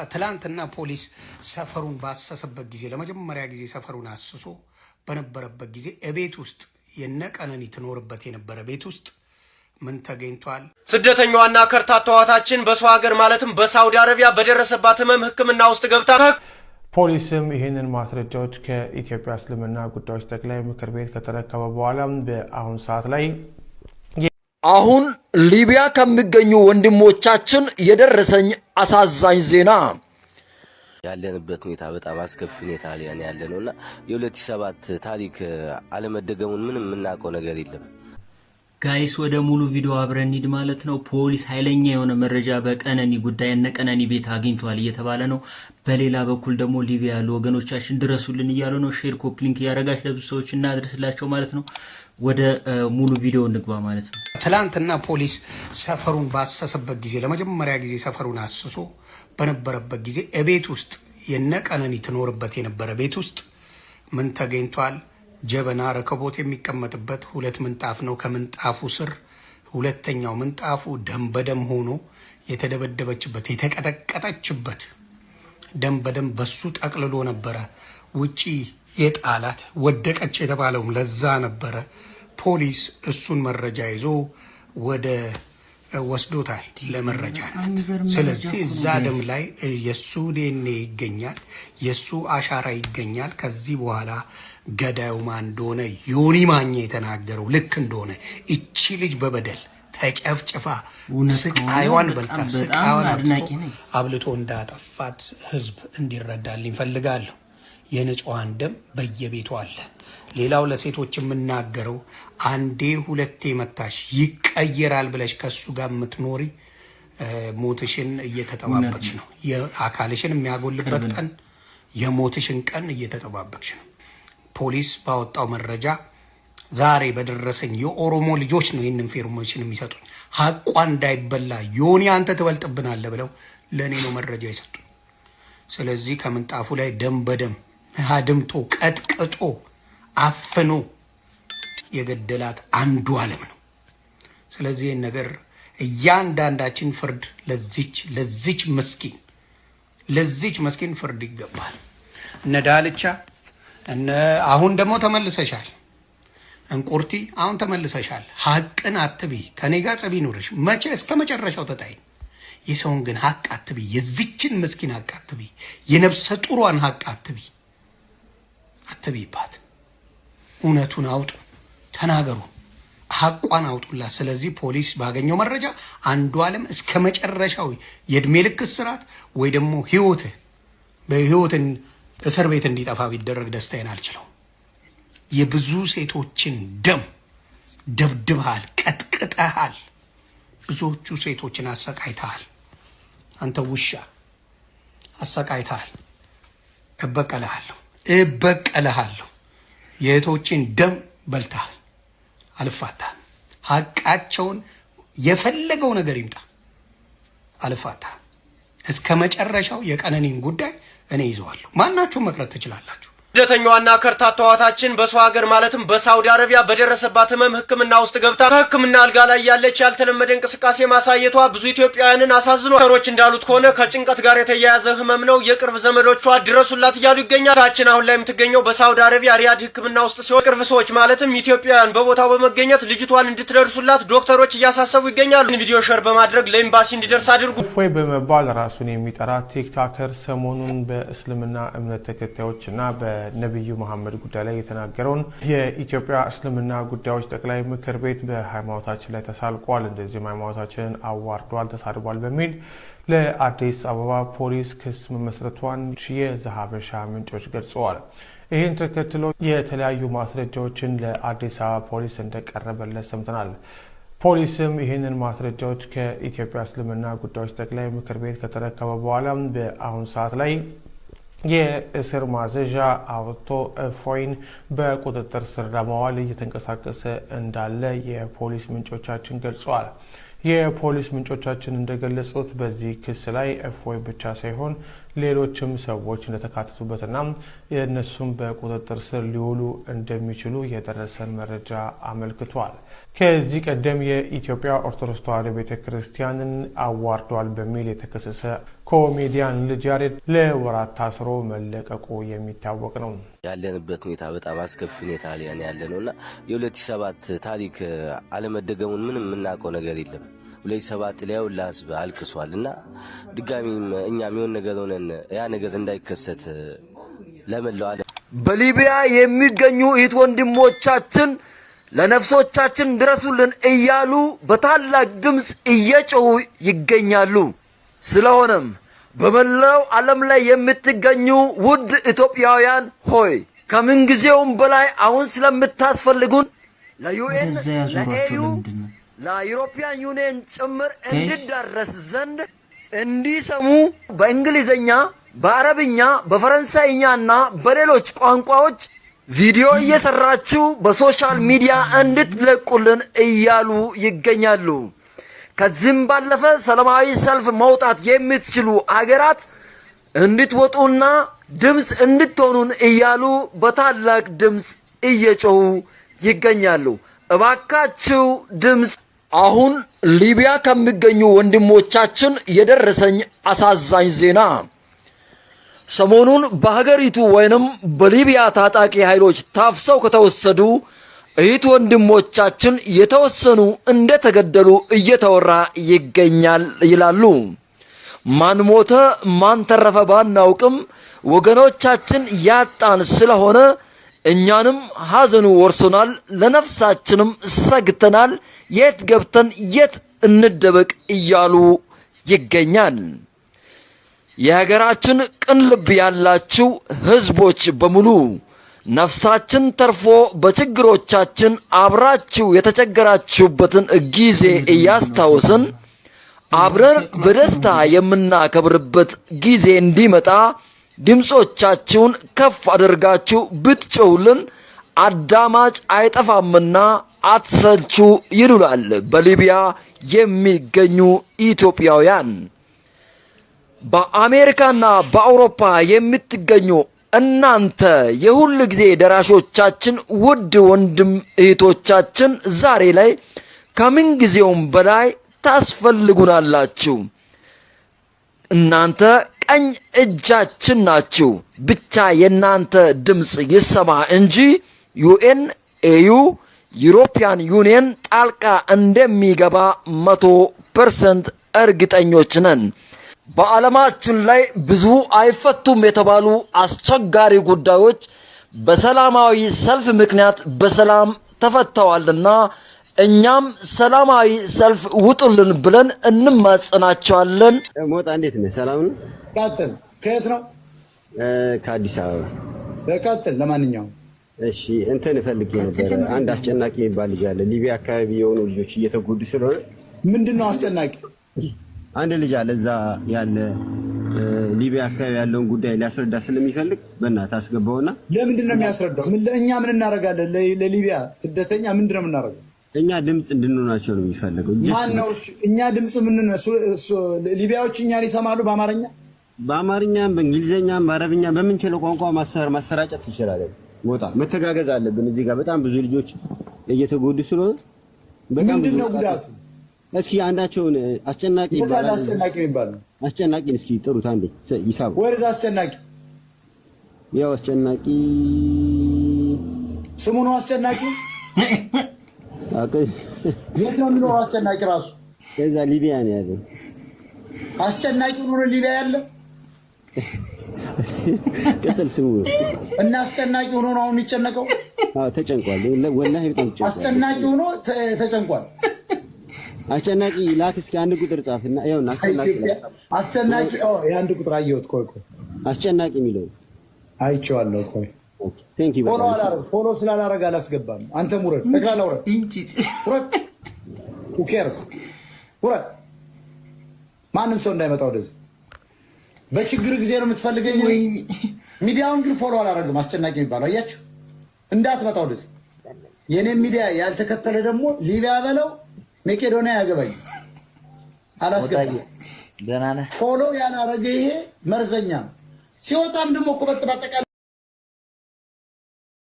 ትላንትና ፖሊስ ሰፈሩን ባሰሰበት ጊዜ ለመጀመሪያ ጊዜ ሰፈሩን አስሶ በነበረበት ጊዜ እቤት ውስጥ የነቀነኒ ትኖርበት የነበረ ቤት ውስጥ ምን ተገኝቷል? ስደተኛዋና ከርታታዋታችን በሰው ሀገር ማለትም በሳውዲ አረቢያ በደረሰባት ህመም ህክምና ውስጥ ገብታ ፖሊስም ይህንን ማስረጃዎች ከኢትዮጵያ እስልምና ጉዳዮች ጠቅላይ ምክር ቤት ከተረከበ በኋላ በአሁን ሰዓት ላይ አሁን ሊቢያ ከሚገኙ ወንድሞቻችን የደረሰኝ አሳዛኝ ዜና ያለንበት ሁኔታ በጣም አስከፊ ሁኔታ ላይ ያለነውና የ2007 ታሪክ አለመደገሙን ምንም የምናውቀው ነገር የለም። ጋይስ ወደ ሙሉ ቪዲዮ አብረን ሂድ ማለት ነው። ፖሊስ ኃይለኛ የሆነ መረጃ በቀነኒ ጉዳይ እነቀነኒ ቤት አግኝቷል እየተባለ ነው። በሌላ በኩል ደግሞ ሊቢያ ያሉ ወገኖቻችን ድረሱልን እያሉ ነው። ሼር ኮፒ ሊንክ ያረጋች ለብዙ ሰዎች እናድርስላቸው ማለት ነው። ወደ ሙሉ ቪዲዮ እንግባ ማለት ነው። ትላንትና ፖሊስ ሰፈሩን ባሰሰበት ጊዜ ለመጀመሪያ ጊዜ ሰፈሩን አስሶ በነበረበት ጊዜ እቤት ውስጥ የነቀነኒ ትኖርበት የነበረ ቤት ውስጥ ምን ተገኝቷል? ጀበና ረከቦት የሚቀመጥበት ሁለት ምንጣፍ ነው። ከምንጣፉ ስር ሁለተኛው ምንጣፉ ደም በደም ሆኖ የተደበደበችበት የተቀጠቀጠችበት ደም በደም በሱ ጠቅልሎ ነበረ ውጪ የጣላት። ወደቀች የተባለውም ለዛ ነበረ። ፖሊስ እሱን መረጃ ይዞ ወደ ወስዶታል ለመረጃነት። ስለዚህ እዛ ደም ላይ የሱ ዲኤንኤ ይገኛል፣ የሱ አሻራ ይገኛል። ከዚህ በኋላ ገዳዩ ማን እንደሆነ ዮኒ ማኛ የተናገረው ልክ እንደሆነ እቺ ልጅ በበደል ተጨፍጭፋ ስቃይዋን በልታ ስቃይዋን አብልቶ እንዳጠፋት ህዝብ እንዲረዳልኝ ፈልጋለሁ። የንጹሃን ደም በየቤቱ አለ። ሌላው ለሴቶች የምናገረው አንዴ ሁለቴ መታሽ ይቀየራል ብለሽ ከሱ ጋር የምትኖሪ ሞትሽን እየተጠባበቅሽ ነው። የአካልሽን የሚያጎልበት ቀን የሞትሽን ቀን እየተጠባበቅሽ ነው። ፖሊስ ባወጣው መረጃ ዛሬ በደረሰኝ የኦሮሞ ልጆች ነው ይህንን ኢንፎርሜሽን የሚሰጡኝ። ሀቋ እንዳይበላ ዮኒ አንተ ትበልጥብናለህ ብለው ለእኔ ነው መረጃ የሰጡኝ። ስለዚህ ከምንጣፉ ላይ ደም በደም አድምቶ ቀጥቅጦ አፍኖ የገደላት አንዱዓለም ነው። ስለዚህ ይህን ነገር እያንዳንዳችን ፍርድ ለዚች መስኪን ፍርድ ይገባል። እነ ዳልቻ አሁን ደግሞ ተመልሰሻል። እንቁርቲ አሁን ተመልሰሻል። ሀቅን አትቢ። ከኔ ጋር ጸቢ ኑርሽ መቼ እስከ መጨረሻው ተጣይ። የሰውን ግን ሀቅ አትቢ። የዚችን መስኪን ሀቅ አትቢ። የነፍሰ ጡሯን ሀቅ አትቢባት። እውነቱን አውጡ፣ ተናገሩ፣ ሀቋን አውጡላት። ስለዚህ ፖሊስ ባገኘው መረጃ አንዱዓለም እስከ መጨረሻው የእድሜ ልክ እስራት ወይ ደግሞ በህይወትን እስር ቤት እንዲጠፋ ቢደረግ ደስታዬን አልችለው። የብዙ ሴቶችን ደም ደብድበሃል፣ ቀጥቅጠሃል፣ ብዙዎቹ ሴቶችን አሰቃይተሃል። አንተ ውሻ አሰቃይተሃል። እበቀልሃለሁ። የእህቶችን ደም በልተሃል። አልፋታህም። ሀቃቸውን የፈለገው ነገር ይምጣ፣ አልፋታህም። እስከ መጨረሻው የቀነኒን ጉዳይ እኔ ይዘዋለሁ። ማናችሁ መቅረት ትችላላችሁ። ስደተኛዋና ከርታታዋታችን በሰው ሀገር ማለትም በሳውዲ አረቢያ በደረሰባት ህመም ህክምና ውስጥ ገብታ ከህክምና አልጋ ላይ ያለች ያልተለመደ እንቅስቃሴ ማሳየቷ ብዙ ኢትዮጵያውያንን አሳዝኗል። ዶክተሮች እንዳሉት ከሆነ ከጭንቀት ጋር የተያያዘ ህመም ነው። የቅርብ ዘመዶቿ ድረሱላት እያሉ ይገኛል። ታችን አሁን ላይ የምትገኘው በሳውዲ አረቢያ ሪያድ ህክምና ውስጥ ሲሆን ቅርብ ሰዎች ማለትም ኢትዮጵያውያን በቦታው በመገኘት ልጅቷን እንድትደርሱላት ዶክተሮች እያሳሰቡ ይገኛሉ። ቪዲዮ ሼር በማድረግ ለኤምባሲ እንዲደርስ አድርጉ። እፎይ በመባል ራሱን የሚጠራ ቲክቶከር ሰሞኑን በእስልምና እምነት ተከታዮችና ነብዩ መሐመድ ጉዳይ ላይ የተናገረውን የኢትዮጵያ እስልምና ጉዳዮች ጠቅላይ ምክር ቤት በሃይማኖታችን ላይ ተሳልቋል፣ እንደዚህም ሃይማኖታችንን አዋርዷል፣ ተሳድቧል በሚል ለአዲስ አበባ ፖሊስ ክስ መመስረቷን የዘሀበሻ ምንጮች ገልጸዋል። ይህን ተከትሎ የተለያዩ ማስረጃዎችን ለአዲስ አበባ ፖሊስ እንደቀረበለት ሰምተናል። ፖሊስም ይህንን ማስረጃዎች ከኢትዮጵያ እስልምና ጉዳዮች ጠቅላይ ምክር ቤት ከተረከበ በኋላ በአሁን ሰዓት ላይ የእስር ማዘዣ አውጥቶ እፎይን በቁጥጥር ስር ለማዋል እየተንቀሳቀሰ እንዳለ የፖሊስ ምንጮቻችን ገልጸዋል። የፖሊስ ምንጮቻችን እንደገለጹት በዚህ ክስ ላይ እፎይ ብቻ ሳይሆን ሌሎችም ሰዎች እንደተካተቱበትና የእነሱም በቁጥጥር ስር ሊውሉ እንደሚችሉ የደረሰን መረጃ አመልክቷል። ከዚህ ቀደም የኢትዮጵያ ኦርቶዶክስ ተዋሕዶ ቤተክርስቲያንን አዋርዷል በሚል የተከሰሰ ኮሜዲያን ልጅ ያሬድ ለወራት ታስሮ መለቀቁ የሚታወቅ ነው። ያለንበት ሁኔታ በጣም አስከፊ ሁኔታ ላይ ያለ ነውና የ2007 ታሪክ አለመደገሙን ምንም የምናውቀው ነገር የለም። 2007 ላይ ሁላ ህዝብ አልቅሷልና ድጋሚም እኛም የሆነ ነገር ሆነን ያ ነገር እንዳይከሰት ለመላው ዓለም በሊቢያ የሚገኙ እህት ወንድሞቻችን ለነፍሶቻችን ድረሱልን እያሉ በታላቅ ድምፅ እየጮሁ ይገኛሉ። ስለሆነም በመላው ዓለም ላይ የምትገኙ ውድ ኢትዮጵያውያን ሆይ ከምን ጊዜውም በላይ አሁን ስለምታስፈልጉን ለዩኤን፣ ለኤዩ፣ ለዩሮፒያን ዩኒየን ጭምር እንዲዳረስ ዘንድ እንዲሰሙ በእንግሊዝኛ፣ በአረብኛ፣ በፈረንሳይኛና በሌሎች ቋንቋዎች ቪዲዮ እየሰራችሁ በሶሻል ሚዲያ እንድትለቁልን እያሉ ይገኛሉ። ከዚህም ባለፈ ሰላማዊ ሰልፍ መውጣት የምትችሉ አገራት እንድትወጡና ድምፅ እንድትሆኑን እያሉ በታላቅ ድምፅ እየጮሁ ይገኛሉ። እባካችሁ ድምፅ። አሁን ሊቢያ ከሚገኙ ወንድሞቻችን የደረሰኝ አሳዛኝ ዜና ሰሞኑን በሀገሪቱ ወይንም በሊቢያ ታጣቂ ኃይሎች ታፍሰው ከተወሰዱ እህት ወንድሞቻችን የተወሰኑ እንደተገደሉ እየተወራ ይገኛል ይላሉ። ማን ሞተ ማን ተረፈ ባናውቅም ወገኖቻችን ያጣን ስለሆነ እኛንም ሐዘኑ ወርሶናል፣ ለነፍሳችንም ሰግተናል፣ የት ገብተን የት እንደበቅ እያሉ ይገኛል። የሀገራችን ቅን ልብ ያላችሁ ህዝቦች በሙሉ ነፍሳችን ተርፎ በችግሮቻችን አብራችሁ የተቸገራችሁበትን ጊዜ እያስታወስን አብረን በደስታ የምናከብርበት ጊዜ እንዲመጣ ድምጾቻችሁን ከፍ አድርጋችሁ ብትጮሁልን አዳማጭ አይጠፋምና አትሰልቹ ይሉናል በሊቢያ የሚገኙ ኢትዮጵያውያን። በአሜሪካና በአውሮፓ የምትገኙ እናንተ የሁል ጊዜ ደራሾቻችን ውድ ወንድም እህቶቻችን ዛሬ ላይ ከምን ጊዜውም በላይ ታስፈልጉናላችሁ። እናንተ ቀኝ እጃችን ናችሁ። ብቻ የናንተ ድምጽ ይሰማ እንጂ ዩኤን፣ ኤዩ፣ ዩሮፒያን ዩኒየን ጣልቃ እንደሚገባ 100% እርግጠኞች ነን። በዓለማችን ላይ ብዙ አይፈቱም የተባሉ አስቸጋሪ ጉዳዮች በሰላማዊ ሰልፍ ምክንያት በሰላም ተፈተዋልና እኛም ሰላማዊ ሰልፍ ውጡልን ብለን እንማጸናቸዋለን። ሞጣ እንዴት ነህ? ሰላም ነው? ቀጥል። ከየት ነው? ከአዲስ አበባ። በቀጥል። ለማንኛውም እሺ፣ እንትን ፈልጌ ነበር። አንድ አስጨናቂ የሚባል ልጅ አለ። ሊቢያ አካባቢ የሆኑ ልጆች እየተጎዱ ስለሆነ ምንድነው አስጨናቂ? አንድ ልጅ አለ እዛ ያለ ሊቢያ አካባቢ ያለውን ጉዳይ ሊያስረዳ ስለሚፈልግ በእናትህ አስገባውና። ለምንድነው የሚያስረዳው? እኛ ምን እናደርጋለን? ለሊቢያ ስደተኛ ምንድነው የምናደርገው? እኛ ድምፅ እንድንሆናቸው ነው የሚፈልገው። ማን ነው እኛ ድምፅ? ሊቢያዎች እኛን ይሰማሉ? በአማርኛም በእንግሊዝኛም በአረብኛም በምንችለው ቋንቋ ማሰራጨት እንችላለን። ሞጣ መተጋገዝ አለብን። እዚህ ጋር በጣም ብዙ ልጆች እየተጎዱ ስለሆነ ምንድነው ጉዳቱ? እስኪ አንዳቸውን አስጨናቂ ይባላል። አስጨናቂ ይባላል። አስጨናቂን እስኪ ጥሩት አንዴ። ይሳብ ወይስ አስጨናቂ? ያው አስጨናቂ ስሙ ነው አስጨናቂ። የት ነው የሚኖረው አስጨናቂ? ራሱ ከዛ ሊቢያ ነው ያለው። አስጨናቂ ሆኖ ሊቢያ ያለ ቅጽል ስሙ እና አስጨናቂ ሆኖ ነው የሚጨነቀው። ተጨንቋል። ወላሂ በጣም ተጨንቋል። አስጨናቂ ሆኖ ተጨንቋል። አስጨናቂ ላክ እስኪ አንድ ቁጥር ጻፍና ይኸውና አስጨናቂ የአንድ ቁጥር አየሁት። ቆይ አስጨናቂ የሚለው አይቼዋለሁ። ቆይ ፎሎ ስላላረግ አላስገባም። አንተም ውረድ፣ ጠቅላላ ውረድ። ውኬርስ ውረድ። ማንም ሰው እንዳይመጣ ወደዚህ። በችግር ጊዜ ነው የምትፈልገኝ። ሚዲያውን ግን ፎሎ አላረግም። አስጨናቂ የሚባለው አያችሁ፣ እንዳትመጣ ወደዚህ። የኔም ሚዲያ ያልተከተለ ደግሞ ሊቢያ በለው መቄዶንያ ያገባኝ አላስገባም። ደህና ነህ? ፎሎ ያላረገ ይሄ መርዘኛ ሲወጣም ደግሞ እኮ በአጠቃላይ